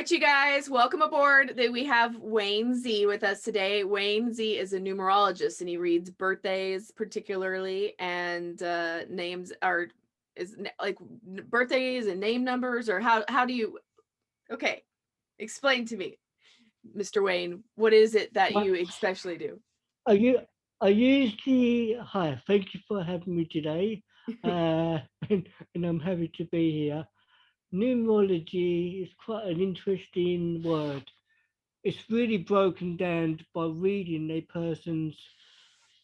right, you guys, welcome aboard. We have Wayne Z with us today. Wayne Z is a numerologist and he reads birthdays particularly, and names are like birthdays and name numbers, or how do you okay, explain to me, Mr. Wayne, what is it that Well, you especially do? Are you? Hi, thank you for having me today, uh, and I'm happy to be here. Numerology is quite an interesting word. It's really broken down by reading a person's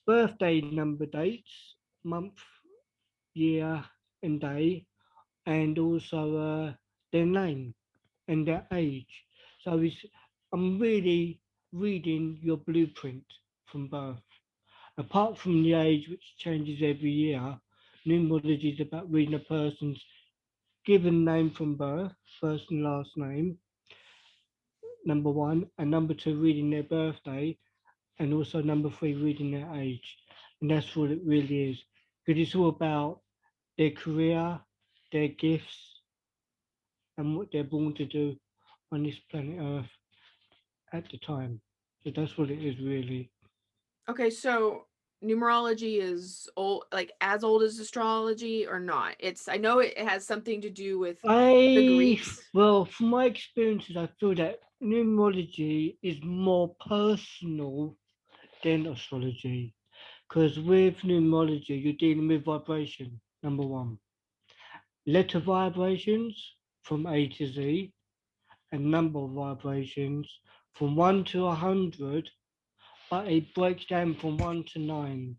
birthday number dates, month, year, and day, and also their name and their age. So I'm really reading your blueprint from birth. Apart from the age, which changes every year, numerology is about reading a person's given name from birth, first and last name, number one, and number two, reading their birthday, and also number three, reading their age. And that's what it really is. Because it's all about their career, their gifts, and what they're born to do on this planet Earth at the time. So that's what it is, really. Okay, so numerology is old, like as old as astrology or not? I know it has something to do with the Greeks. Well, from my experiences, I feel that numerology is more personal than astrology. Because with numerology, you're dealing with vibration, number one. Letter vibrations from A to Z, and number vibrations from 1 to 100, but it breaks down from 1 to 9.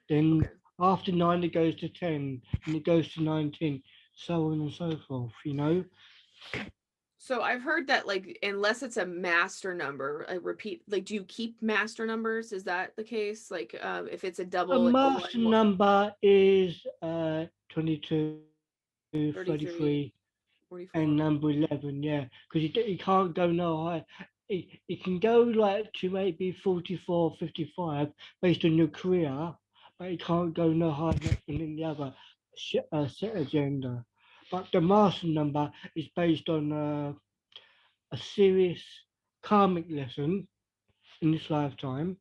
Then Okay. after 9, it goes to 10, and it goes to 19, so on and so forth, you know? So I've heard that, like, unless it's a master number, I repeat, like, do you keep master numbers? Is that the case? Like, if it's a A double, like a master one, one, number is 22, 33, 33, and 44. number 11, yeah. Because you can't go no higher. It can go like to maybe 44, 55 based on your career, but it can't go no higher than any other set agenda. But the master number is based on a serious karmic lesson in this lifetime.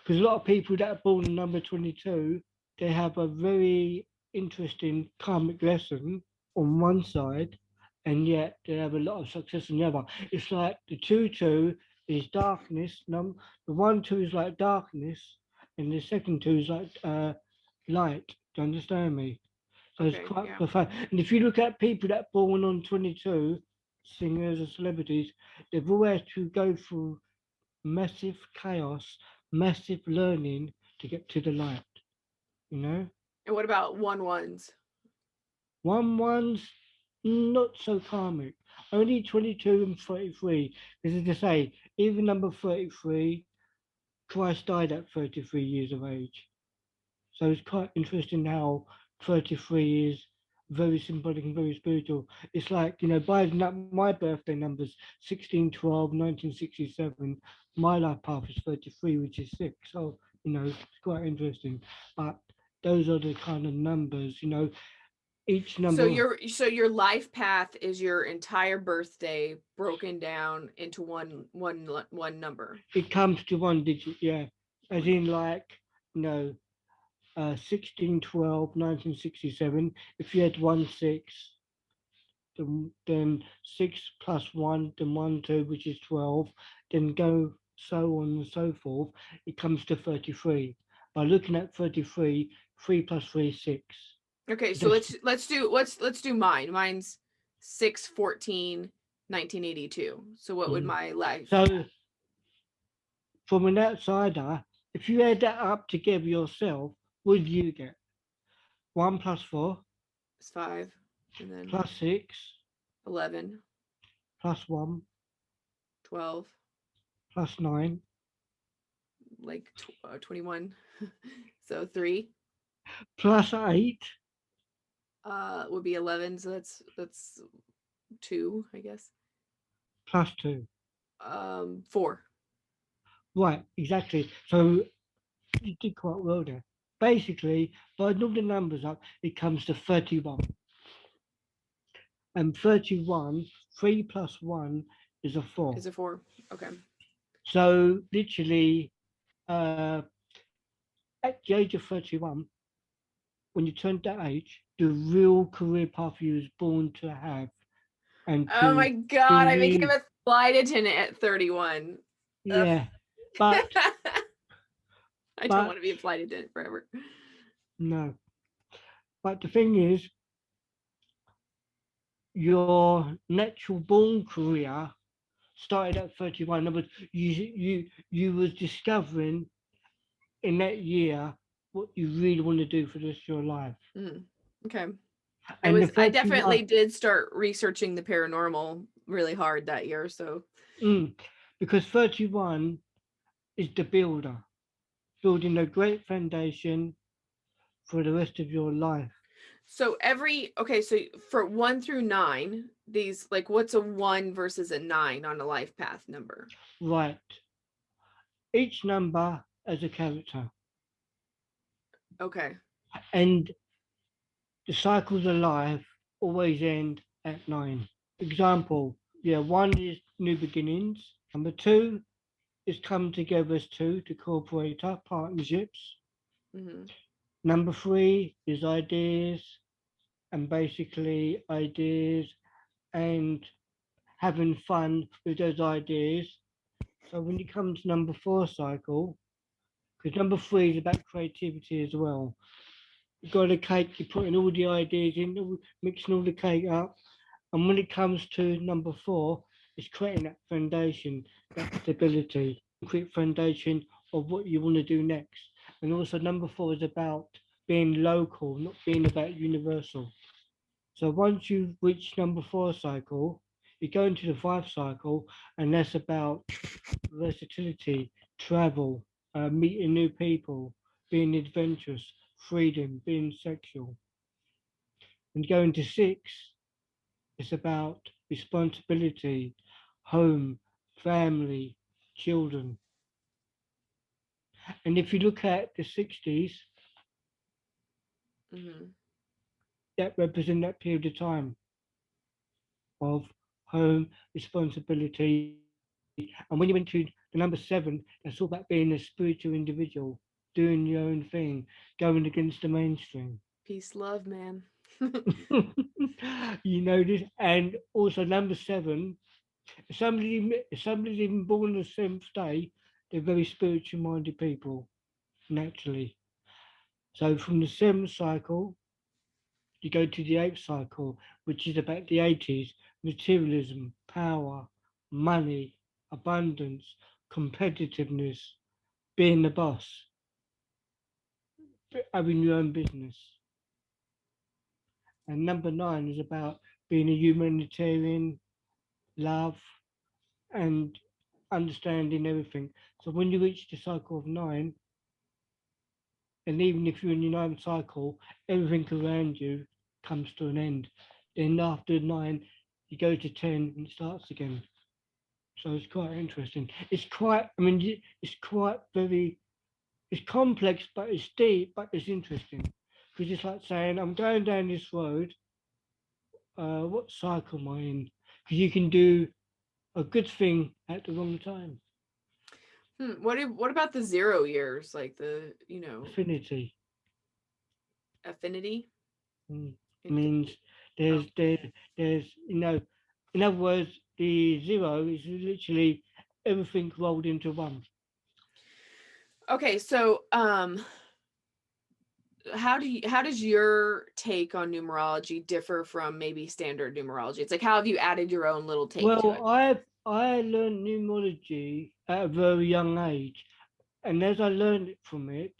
Because a lot of people that are born in number 22, they have a very interesting karmic lesson on one side, and yet they have a lot of success on the other. It's like the 2 2 is darkness, the 1 2 is like darkness, and the second two is like light. Do you understand me? So it's Okay, quite yeah. profound. And if you look at people that are born on 22, singers or celebrities, they've all had to go through massive chaos, massive learning to get to the light, you know? And what about one ones? One's not so karmic. Only 22 and 33. Because as I say, even number 33, Christ died at 33 years of age. So it's quite interesting how 33 is very symbolic and very spiritual. It's like, by my birthday numbers, 16, 12, 1967, my life path is 33, which is 6. So, it's quite interesting. But those are the kind of numbers, each So number, your life path is your entire birthday broken down into one number. it comes to one digit, yeah. As One. in, like, you know, 16, 12, 1967. If you had 1 6, then 6 plus 1, then 1, 2, which is 12, then go so on and so forth, it comes to 33. By looking at 33, 3 plus 3 is 6. Okay, So so that's, let's do mine. Mine's 6/14/1982. So what would mm. my life So path? from an outsider, if you add that up together yourself, what do you get? 1 plus 4, It's 5, and then plus 6, 11, plus 1, 12, plus 9, like 21. So 3 plus 8, would be 11, so that's 2, I guess. plus 2. 4. Right, exactly. So you did quite well there. Basically, by adding all the numbers up, it comes to 31. And 31 3 plus 1 is a 4. Is a 4. Okay. So literally, uh, at the age of 31, when you turn that age, the real career path you was born to have and Oh my to God, I became live. a flight attendant at 31. Ugh. Yeah, but I don't but want to be a flight attendant forever. no. But the thing is, your natural born career started at 31. In other words, you was discovering in that year what you really want to do for the rest of your life. Mhm. Okay. And the I 31, definitely did start researching the paranormal really hard that year. So, mm, because 31 is the builder, building a great foundation for the rest of your life. okay, so for 1 through 9, these, like, what's a 1 versus a 9 on a life path number? Right. Each number has a character. Okay. And the cycles of life always end at 9. Example, yeah, 1 is new beginnings. Number 2 is come together as two to cooperate up partnerships. Hmm. Number 3 is ideas and basically ideas and having fun with those ideas. So when you come to number 4 cycle, because number 3 is about creativity as well. You've got a cake, you're putting all the ideas in, mixing all the cake up. And when it comes to number 4, it's creating that foundation, that stability, quick foundation of what you want to do next. And also number 4 is about being local, not being about universal. So once you reach number 4 cycle, you go into the 5 cycle, and that's about versatility, travel, meeting new people, being adventurous, freedom, being sexual. And going to 6, it's about responsibility, home, family, children. And if you look at the 60s, Hmm. that represent that period of time of home, responsibility. And when you went to the number 7, that's all about being a spiritual individual, doing your own thing, going against the mainstream. Peace, love, man. You know this, and also number 7. If somebody's even born on the 7th day, they're very spiritual minded people naturally. So from the 7th cycle, you go to the 8th cycle, which is about the 80s, materialism, power, money, abundance, competitiveness, being the boss, having your own business. And number 9 is about being a humanitarian, love, and understanding everything. So when you reach the cycle of 9, and even if you're in your 9th cycle, everything around you comes to an end. Then after 9, you go to 10 and it starts again. So it's quite interesting. It's quite, I mean, it's quite very, it's complex, but it's deep, but it's interesting. Because it's like saying, I'm going down this road, what cycle am I in? Because you can do a good thing at the wrong time. What about the 0 years, like the, Affinity. affinity? Mm. Into, Means oh. there's in other words, the 0 is literally everything rolled into one. Okay, so how does your take on numerology differ from maybe standard numerology? It's like, how have you added your own little take to it? Well, I learned numerology at a very young age, and as I learned it from it,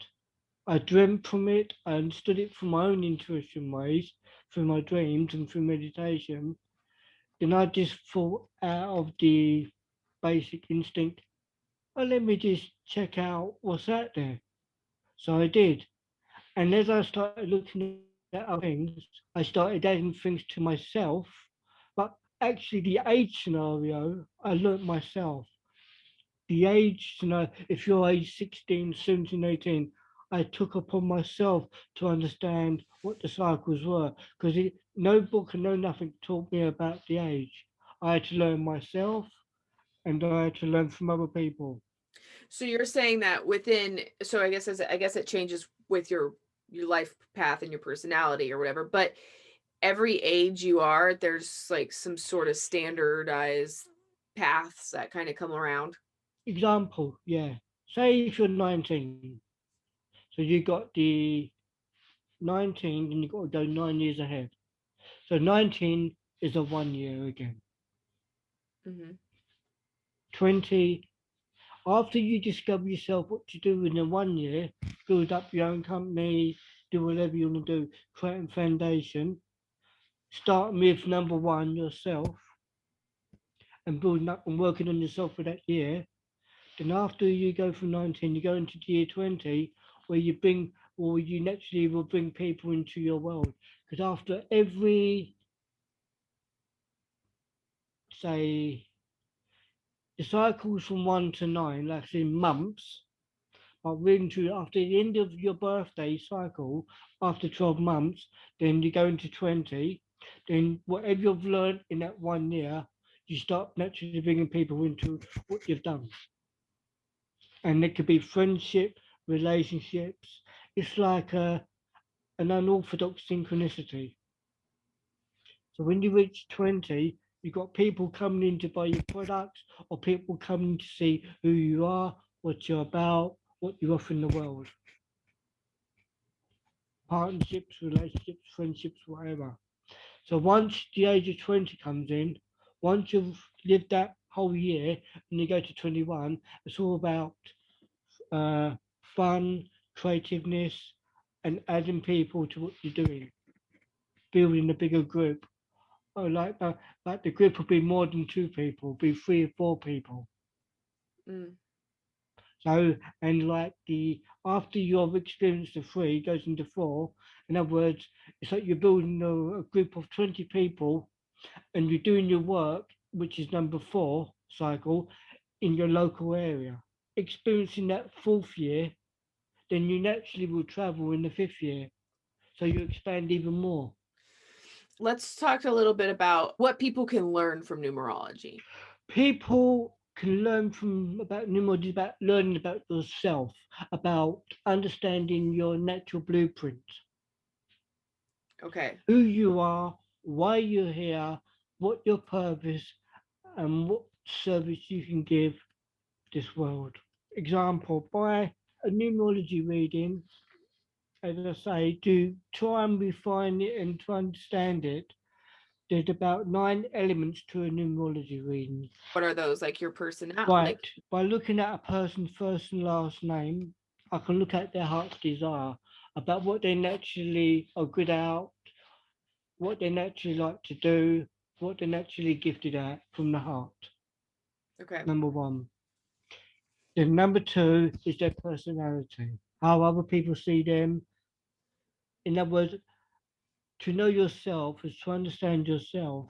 I dreamt from it, I understood it from my own intuition ways, through my dreams and through meditation. Then I just thought out of the basic instinct, oh, let me just check out what's out there. So I did. And as I started looking at other things, I started adding things to myself. But actually, the age scenario, I learnt myself. The age scenario, if you're age 16, 17, 18, I took upon myself to understand what the cycles were. Because no book and no nothing taught me about the age. I had to learn myself, and I had to learn from other people. So you're saying that within, so I guess it changes with your life path and your personality or whatever, but every age you are, there's like some sort of standardized paths that kind of come around. Example, yeah. Say if you're 19, so you got the 19, and you got to go 9 years ahead. So 19 is a 1 year again. Hmm. 20, after you discover yourself what to do in the 1 year, build up your own company, do whatever you want to do, create a foundation, start with number one, yourself, and building up and working on yourself for that year. Then after you go from 19, you go into year 20, where you bring, or you naturally will bring people into your world. Because after every, say, the cycles from 1 to 9, like in months, but really to after the end of your birthday cycle, after 12 months, then you go into 20, then whatever you've learned in that 1 year, you start naturally bringing people into what you've done. And it could be friendship, relationships. It's like an unorthodox synchronicity. So when you reach 20, you've got people coming in to buy your products, or people coming to see who you are, what you're about, what you offer in the world. Partnerships, relationships, friendships, whatever. So once the age of 20 comes in, once you've lived that whole year and you go to 21, it's all about uh, fun, creativeness, and adding people to what you're doing, building a bigger group. Oh, like the group will be more than two people, be 3 or 4 people. Mm. So, and like the after you've experienced the three, it goes into four. In other words, it's like you're building a group of 20 people, and you're doing your work, which is number four cycle, in your local area. Experiencing that fourth year, then you naturally will travel in the fifth year. So you expand even more. Let's talk a little bit about what people can learn from numerology. People can learn from about numerology, about learning about yourself, about understanding your natural blueprint, Okay. who you are, why you're here, what your purpose, and what service you can give this world. Example, by a numerology reading, as I say, to try and refine it and to understand it, there's about 9 elements to a numerology reading. What are those? Like your personality? Right, by looking at a person's first and last name, I can look at their heart's desire, about what they naturally are good at, what they naturally like to do, what they're naturally gifted at from the heart. Okay. Number one. Then number two is their personality, how other people see them. In other words, to know yourself is to understand yourself,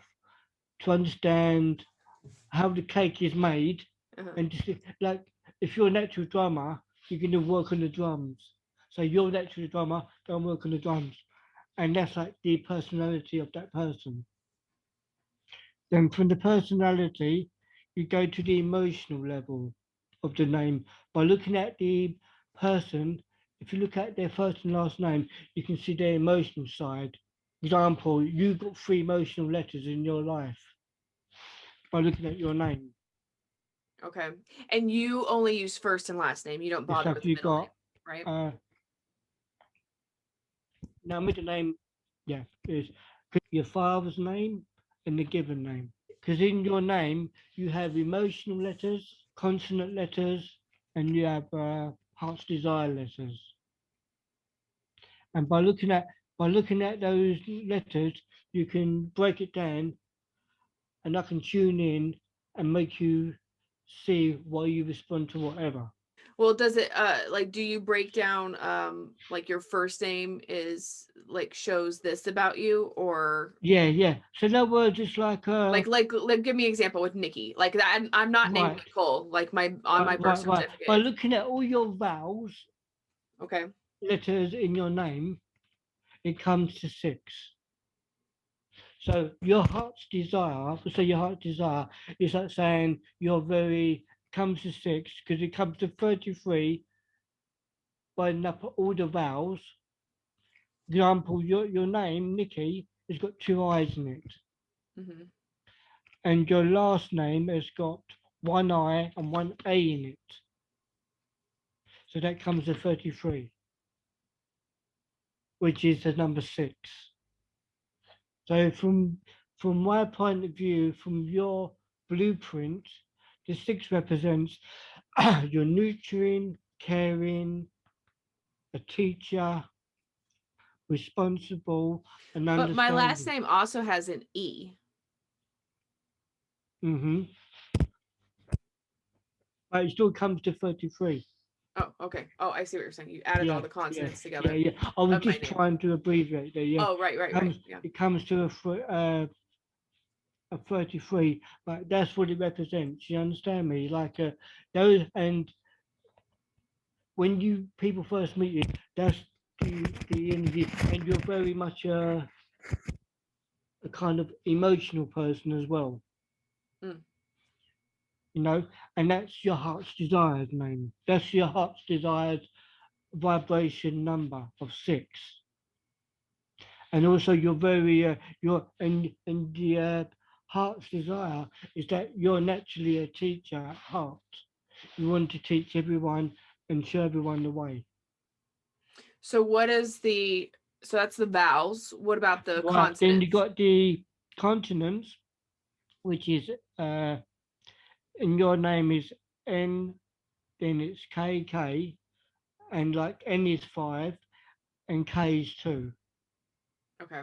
to understand how the cake is made, Uh-huh. and to see, like if you're a natural drummer, you're going to work on the drums. So you're a natural drummer, go and work on the drums, and that's like the personality of that person. Then from the personality, you go to the emotional level of the name by looking at the person. If you look at their first and last name, you can see their emotional side. Example, you've got 3 emotional letters in your life by looking at your name. Okay. And you only use first and last name. You don't It's bother like with the you middle name, got right? uh now middle name, yeah, is your father's name and the given name. Because in your name you have emotional letters, consonant letters, and you have heart's desire letters. And by looking at those letters, you can break it down, and I can tune in and make you see why you respond to whatever. Well, does it like do you break down like your first name is like shows this about you or Yeah, yeah. So in other words, it's like like give me an example with Nikki. Like that I'm not named right, Nicole like my on my right, birth right, right. certificate. By It's looking at all your vowels, okay. letters in your name, it comes to 6. So your heart's desire, so your heart's desire is like saying you're very, comes to 6, because it comes to 33 by up all the vowels. Example, your name, Nikki, has got 2 eyes in it. Mm-hmm. And your last name has got 1 I and 1 A in it. So that comes to 33, which is the number 6. So from my point of view, from your blueprint, the 6 represents you're nurturing, caring, a teacher, responsible, and But my last understanding. name also has an E. Mm-hmm. But it still comes to 33. Oh, okay. Oh, I see what you're saying. You added all Yeah, the yeah, consonants yeah, together yeah. I was of my just name. trying to abbreviate there. Yeah, Oh, right. Yeah. it comes to a 33, but that's what it represents. You understand me? Like those, and when you people first meet you, that's the energy, and you're very much a kind of emotional person as well. Mm. You know, and that's your heart's desired name. That's your heart's desired vibration number of 6. And also you're very you're and the heart's desire is that you're naturally a teacher at heart. You want to teach everyone and show everyone the way. So what is the so that's the vowels. What about the Right, then you consonants? got the consonants, which is and your name is N, then it's KK, and like N is 5 and K is 2. Okay.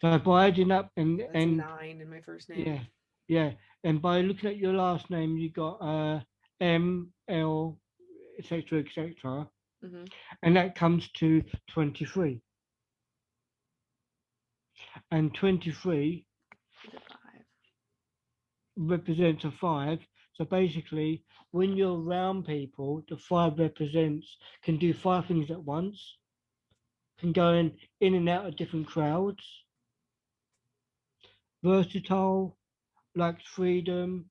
So by adding up That's a and 9 in my first name. yeah, yeah. And by looking at your last name, you got M, L, etc., etc., Mm-hmm. and that comes to 23. And 23 Is it 5? represents a 5. So basically, when you're around people, the 5 represents can do 5 things at once, can go in and out of different crowds, versatile, likes freedom,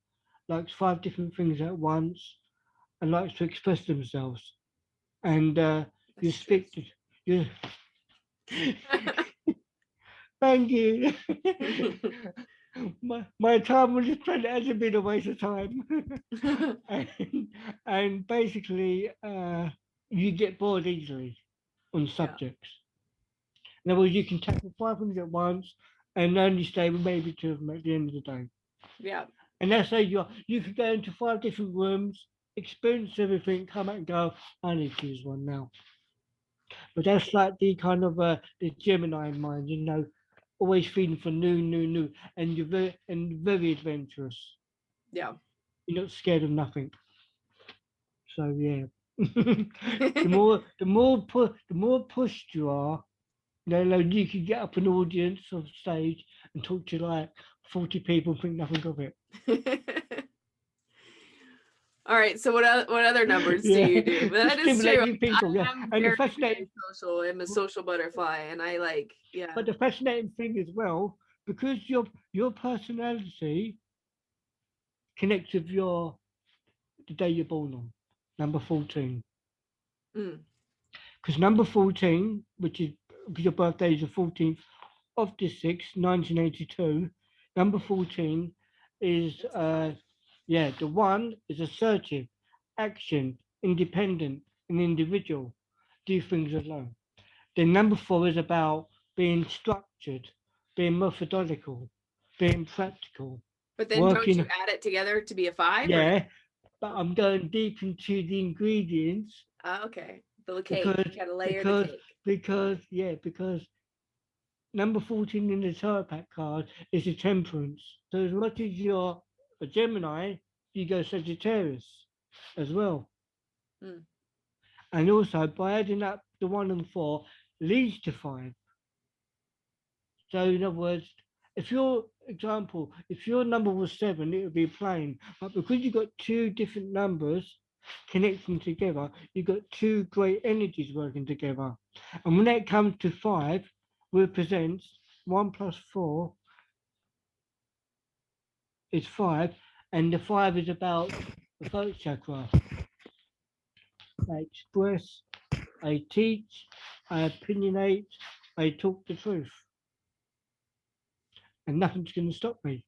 likes 5 different things at once, and likes to express themselves. And you That's true. speak to you. Thank you. My time on this planet hasn't been a waste of time. and, and basically, you get bored easily on Yeah. subjects. In other words, you can tackle 5 things at once and only stay with maybe 2 of them at the end of the day. Yeah. And that's how you could go into 5 different rooms, experience everything, come out and go, I need to choose one now. But that's like the kind of the Gemini mind, always feeling for new, and you're very adventurous. Yeah. You're not scared of nothing. So yeah, the more pushed you are, like you can get up an audience of stage and talk to like 40 people and think nothing of it. All right. So what other numbers do Yeah, you do? But to that is true. stimulate you people. Yeah, I am and the very fascinating, social. I'm a social butterfly, and I like yeah. but the fascinating thing as well, because your personality connects with your the day you're born on, number 14. Mm, Because number 14, which is because your birthday is the 14th of the 6th, 1982, number 14 is, that's a 5. yeah, the 1 is assertive, action, independent, and individual, do things alone. Then number 4 is about being structured, being methodical, being practical, But then don't you working, add it together to be a 5 or no? yeah, but I'm going deep into the ingredients Okay. The cake. because You gotta layer the because cake. because number 14 in the tarot pack card is a temperance. So as much as you're a Gemini, you go Sagittarius as well. Mm. And also by adding up the 1 and 4 leads to 5. So in other words, if your number was 7, it would be plain. But because you've got 2 different numbers connecting together, you've got 2 great energies working together. And when it comes to 5, represents 1 plus 4 is 5, and the 5 is about the throat chakra. I express, I teach, I opinionate, I talk the truth, and nothing's going to stop me.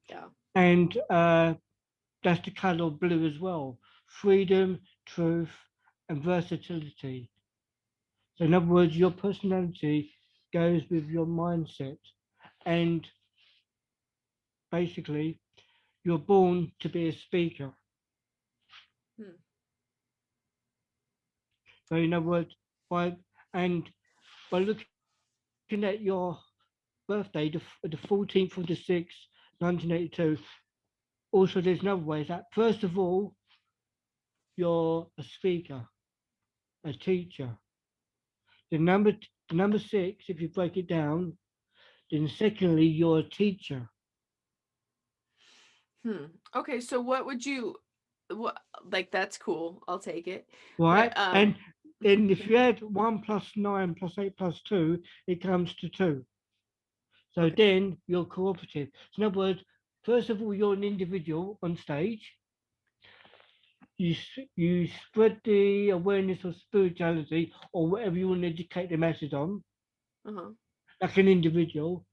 Yeah. And that's the color of blue as well. Freedom, truth, and versatility. So, in other words, your personality goes with your mindset. And basically, you're born to be a speaker. Hmm. So, in other words, by and by looking at your birthday, the 14th of the 6th, 1982, also there's another way. Is that first of all, you're a speaker, a teacher. The number 6, if you break it down, then secondly, you're a teacher, Hmm. Okay, so what would you what like that's cool. I'll take it. right? But And then if you add 1 plus 9 plus 8 plus 2, it comes to 2. So okay. then you're cooperative. So in other words, first of all, you're an individual on stage. You spread the awareness of spirituality or whatever you want to educate the masses on, Uh-huh. like an individual.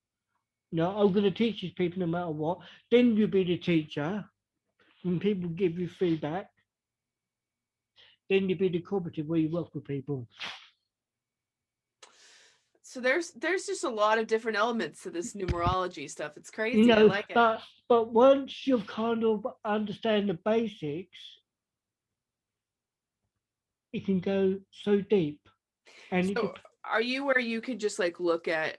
No, I'm going to teach these people no matter what. Then you be the teacher. When people give you feedback, then you be the cooperative where you work with people. So there's just a lot of different elements to this numerology stuff. It's You crazy. I know, like it. but once you kind of understand the basics, it can go so deep. And it So are you where you could just like look at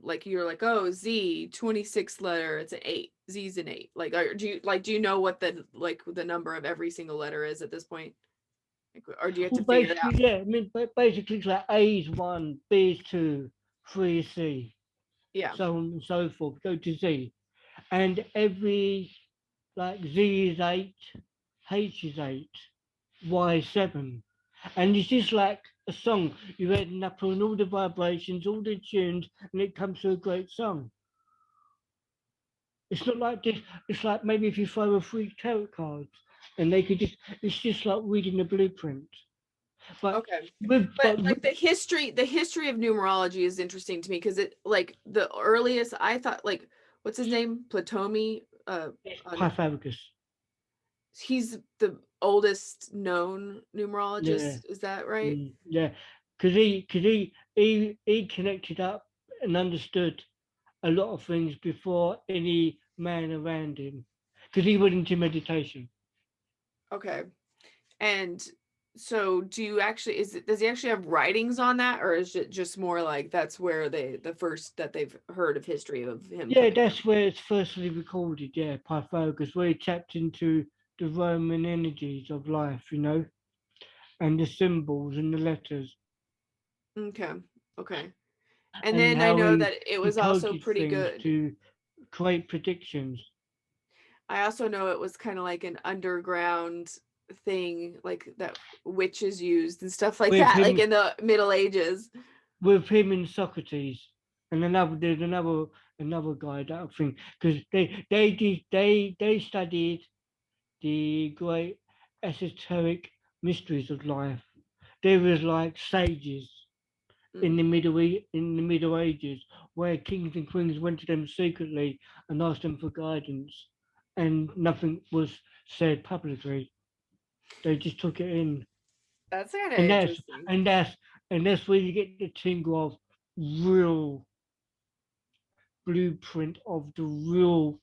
like you're like, oh, Z 26 letter, it's an 8. Z's an 8. Like do you know what the number of every single letter is at this point? Like, or do you have well, to figure it basically, out? yeah. I mean, basically, it's like A is 1, B is 2, 3 is C, Yeah. so on and so forth. Go to Z, and every like Z is 8, H is 8, Y is 7. And it's just like a song. You're ending up on all the vibrations, all the tunes, and it comes to a great song. It's not like this. It's like maybe if you throw a free tarot cards, and they could just. It's just like reading the blueprint. But Okay. But but like the history of numerology is interesting to me because it like the earliest I thought like what's his name? Platomy it's on Pythagoras. he's the oldest known Yeah, numerologist, is that right? yeah. Because he connected up and understood a lot of things before any man around him. Because he went into meditation. Okay. And so do you actually does he actually have writings on that or is it just more like that's where the first that they've heard of history of him Yeah, coming from? that's where it's firstly recorded. Yeah, Pythagoras, where he tapped into the Roman energies of life, and the symbols and the letters, Okay. Okay. And and then I how know he that it he was also coded pretty things good. to create predictions. I also know it was kind of like an underground thing, like that witches used and stuff like With that, like him, in the Middle Ages. with him and Socrates, and there's another guy that I think because they studied the great esoteric mysteries of life. They was like sages Mm. In the Middle Ages, where kings and queens went to them secretly and asked them for guidance, and nothing was said publicly. They just took it in, That's kind of and that's interesting. and that's and that's where you get the tingle of real blueprint of the real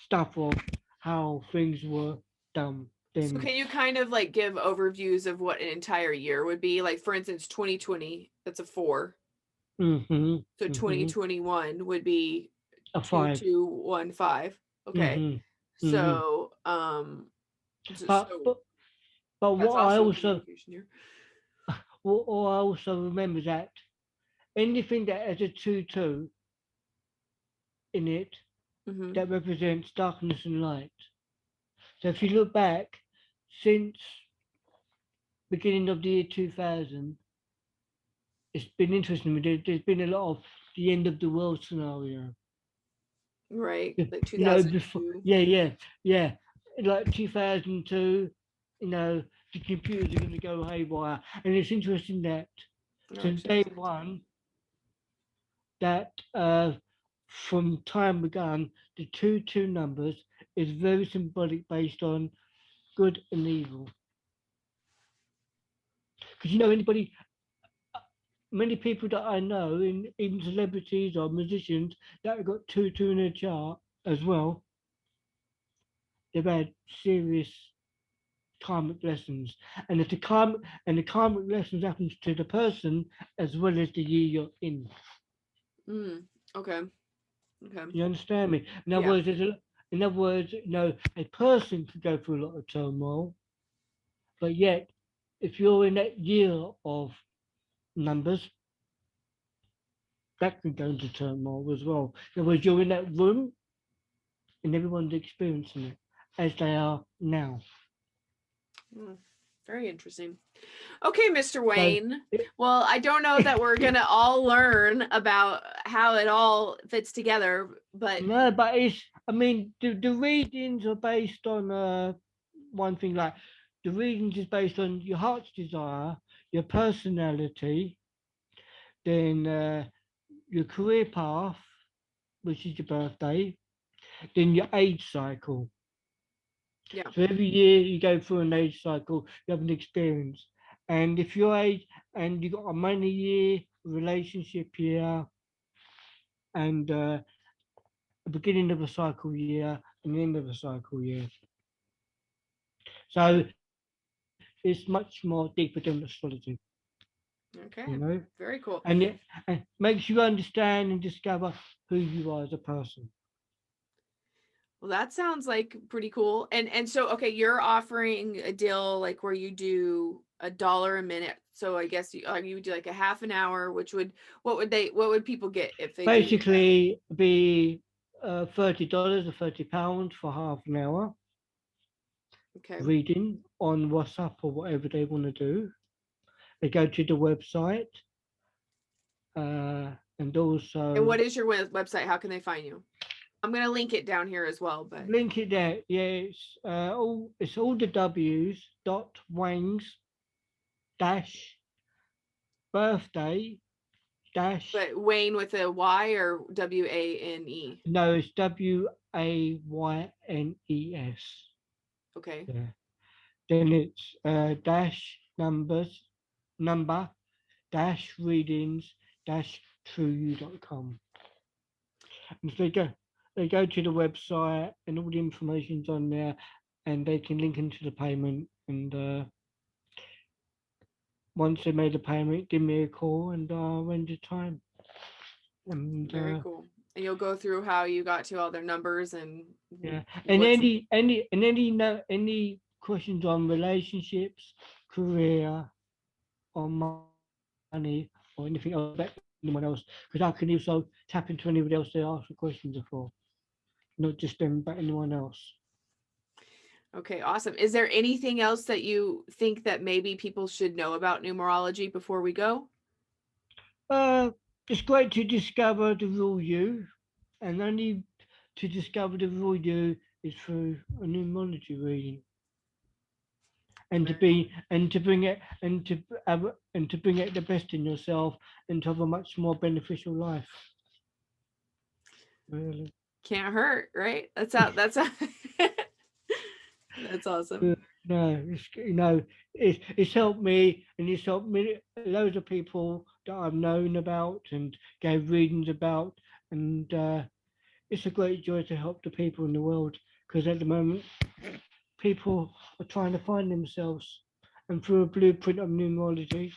stuff of how things were done So then. can you kind of like give overviews of what an entire year would be? Like for instance, 2020, that's a 4. Mm-hmm. So Mm-hmm. 2021 would be A 5. 2215. Okay. Mm-hmm. Mm-hmm. So But so but but that's also a communication year. what I also remember that anything that has a 2-2 in it Hmm. that represents darkness and light. So if you look back since beginning of the year 2000, it's been interesting. There's been a lot of the end of the world scenario. Right. You Like know, before, 2002. yeah, like 2002, you know, the computers are going to go haywire. And it's interesting that No, since day 2002. one, that from time begun, the 2 numbers is very symbolic based on good and evil. Because you know, many people that I know, even celebrities or musicians that have got 2 in their chart as well, they've had serious karmic lessons. And if the karmic lessons happens to the person as well as the year you're in. Mm, okay. Okay. You understand me? Yeah. In other words, you know, a person could go through a lot of turmoil, but yet, if you're in that year of numbers, that can go into turmoil as well. In other words, you're in that room and everyone's experiencing it as they are now. Mm, very interesting. Okay, Mr. So, Wayne. it, Well, I don't know that we're going to all learn about how it all fits together, but no, but I mean, the readings are based on one thing like the readings is based on your heart's desire, your personality, then your career path, which is your birthday, then your age cycle. yeah. So every year you go through an age cycle, you have an experience. And if your age and you got a money year, relationship year, and the beginning of a cycle year and the end of a cycle year. So it's much more deeper than astrology, you Okay. know, Very cool. and makes you understand and discover who you are as a person. Well, that sounds like pretty cool. And so okay, you're offering a deal like where you do $1 a minute. So I guess you would do like a half an hour, which would what would people get if they do that? Basically, be $30 or £30 for half an hour Okay. reading on WhatsApp or whatever they want to do. They go to the website and And also what is your website? How can they find you? I'm going to link it down here as well, but link it there. Yeah, it's all the W's dot Wangs dash birthday dash Wayne with a Y or WANE. no, it's WAYNES. Okay. Yeah. Then it's dash numbers number dash readings dash true.com. And if they go to the website and all the information's on there, and they can link into the payment. And once they made the payment, give me a call and arrange a time. And Very cool. And you'll go through how you got to all their numbers and yeah, and what's any questions on relationships, career, or money, or anything else about anyone else, because I can also tap into anybody else they ask the questions for, not just them, but anyone else. okay, awesome. Is there anything else that you think that maybe people should know about numerology before we go? Uh, it's great to discover the real you, and only to discover the real you is through a numerology reading, and to Very cool. be and to bring it and to bring out the best in yourself and to have a much more beneficial life. Really. Can't hurt, right? That's that's awesome. No, it's helped me, and it's helped me loads of people that I've known about and gave readings about, and it's a great joy to help the people in the world, because at the moment people are trying to find themselves, and through a blueprint of numerology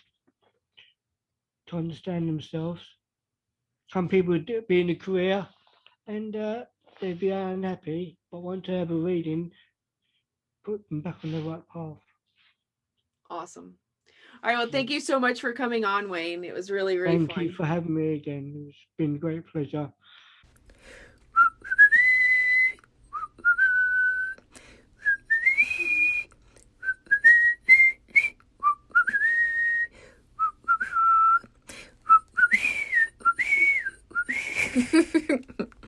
to understand themselves. Some people be in a career and they'd be unhappy, but once they have a reading, put them back on the right path. Awesome. All right, well, thank you so much for coming on, Wayne. It was really, really Thank you fun. for having me again. It's been a great pleasure.